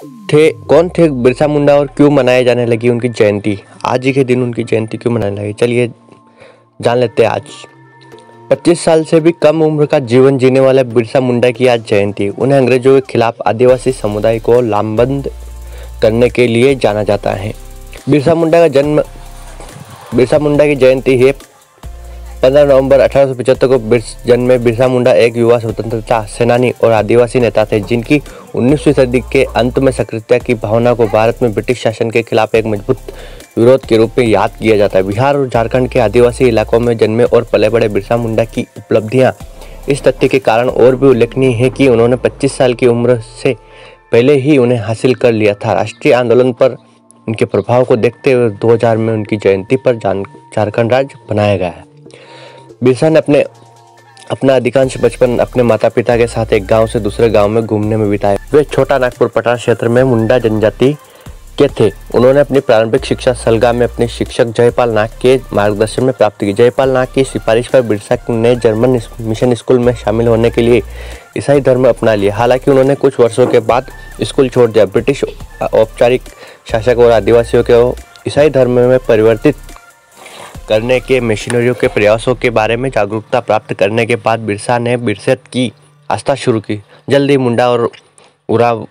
कौन थे बिरसा मुंडा और क्यों मनाए जाने लगी उनकी जयंती? आज ही के दिन उनकी जयंती क्यों मनाने लगी, चलिए जान लेते हैं आज। 25 साल से भी कम उम्र का जीवन जीने वाले बिरसा मुंडा की आज जयंती। उन्हें अंग्रेजों के खिलाफ आदिवासी समुदाय को लामबंद करने के लिए जाना जाता है। बिरसा मुंडा की जयंती है 15 नवंबर 1875 को जन्मे बिरसा मुंडा एक युवा स्वतंत्रता सेनानी और आदिवासी नेता थे, जिनकी 19वीं सदी के अंत में सक्रियता की भावना को भारत में ब्रिटिश शासन के खिलाफ एक मजबूत विरोध के रूप में याद किया जाता है। बिहार और झारखंड के आदिवासी इलाकों में जन्मे और पले बड़े बिरसा मुंडा की उपलब्धियां इस तथ्य के कारण और भी उल्लेखनीय है कि उन्होंने 25 साल की उम्र से पहले ही उन्हें हासिल कर लिया था। राष्ट्रीय आंदोलन पर उनके प्रभाव को देखते हुए 2000 में उनकी जयंती पर झारखंड राज्य बनाया गया है। बिरसा ने अपना अधिकांश बचपन अपने माता पिता के साथ एक गांव से दूसरे गांव में घूमने में बिताया। वे छोटा नागपुर पठार क्षेत्र में मुंडा जनजाति के थे। उन्होंने अपनी प्रारंभिक शिक्षा सलगा में अपने शिक्षक जयपाल नाग के मार्गदर्शन में प्राप्त की। जयपाल नाग की सिफारिश पर बिरसा ने जर्मन मिशन स्कूल में शामिल होने के लिए ईसाई धर्म अपना लिया। हालांकि उन्होंने कुछ वर्षों के बाद स्कूल छोड़ दिया। ब्रिटिश औपचारिक शासक और आदिवासियों को ईसाई धर्म में परिवर्तित करने के मिशनरियों के प्रयासों के बारे में जागरूकता प्राप्त करने के बाद बिरसा ने बिरसैत की आस्था शुरू की। जल्द ही मुंडा और उराव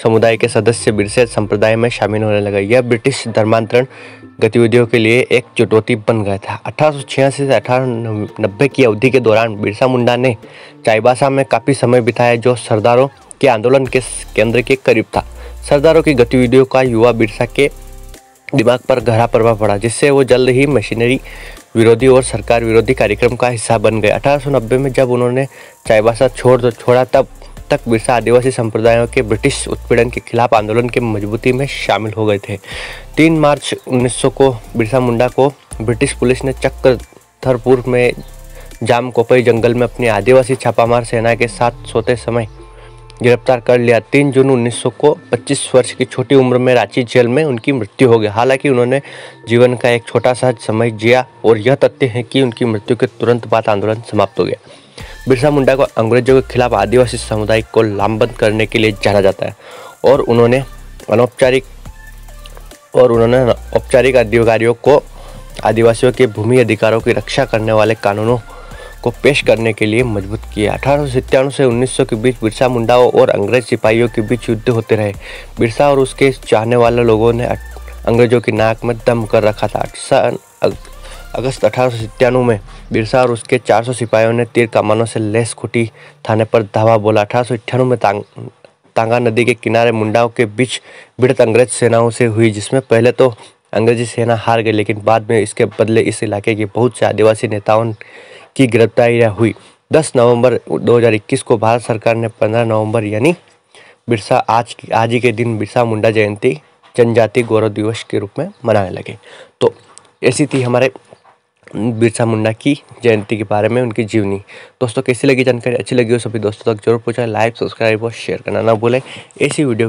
समुदाय के सदस्य बिरसैत संप्रदाय में शामिल होने लगे। यह ब्रिटिश धर्मांतरण गतिविधियों के लिए एक चुनौती बन गया था। 1886 से 1890 की अवधि के दौरान बिरसा मुंडा ने चाईबासा में काफ़ी समय बिताया, जो सरदारों के आंदोलन के केंद्र के करीब था। सरदारों की गतिविधियों का युवा बिरसा के दिमाग पर गहरा प्रभाव पड़ा, जिससे वो जल्द ही मशीनरी विरोधी और सरकार विरोधी कार्यक्रम का हिस्सा बन गए। 1890 में जब उन्होंने चाईबासा छोड़ा तब तक बिरसा आदिवासी संप्रदायों के ब्रिटिश उत्पीड़न के खिलाफ आंदोलन के मजबूती में शामिल हो गए थे। 3 मार्च 1900 को बिरसा मुंडा को ब्रिटिश पुलिस ने चक्रधरपुर में जाम कोपई जंगल में अपनी आदिवासी छापामार सेना के साथ सोते समय गिरफ्तार कर लिया। 3 जून 1900 को 25 वर्ष की छोटी उम्र में रांची जेल में उनकी मृत्यु हो गई। हालांकि उन्होंने जीवन का एक छोटा सा समय जिया और यह तथ्य है कि उनकी मृत्यु के तुरंत बाद आंदोलन समाप्त हो गया। बिरसा मुंडा को अंग्रेजों के खिलाफ आदिवासी समुदाय को लामबंद करने के लिए जाना जाता है और उन्होंने औपचारिक अधिकारियों को आदिवासियों के भूमि अधिकारों की रक्षा करने वाले कानूनों को पेश करने के लिए मजबूत किया। 1897 से 1900 के बीच बिरसा मुंडाओं और अंग्रेज सिपाहियों के बीच युद्ध होते रहे। बिरसा और उसके चाहने वाले लोगों ने अंग्रेजों की नाक में दम कर रखा था। अगस्त 1897 में बिरसा और उसके 400 सिपाहियों ने तीर कमानों से लैस खुटी थाने पर धावा बोला। 1898 में तांगा नदी के किनारे मुंडाओं के बीच भिड़ंत अंग्रेज सेनाओं से हुई, जिसमें पहले तो अंग्रेजी सेना हार गई, लेकिन बाद में इसके बदले इस इलाके के बहुत से आदिवासी नेताओं की गिरफ्तारी हुई। 10 नवंबर 2021 को भारत सरकार ने 15 नवंबर यानी आज ही के दिन बिरसा मुंडा जयंती जनजाति गौरव दिवस के रूप में मनाने लगे। तो ऐसी थी हमारे बिरसा मुंडा की जयंती के बारे में उनकी जीवनी। दोस्तों कैसी लगी जानकारी? अच्छी लगी हो सभी दोस्तों तक जरूर पहुंचाएं। लाइक, सब्सक्राइब और शेयर करना ना भूलें। ऐसी वीडियो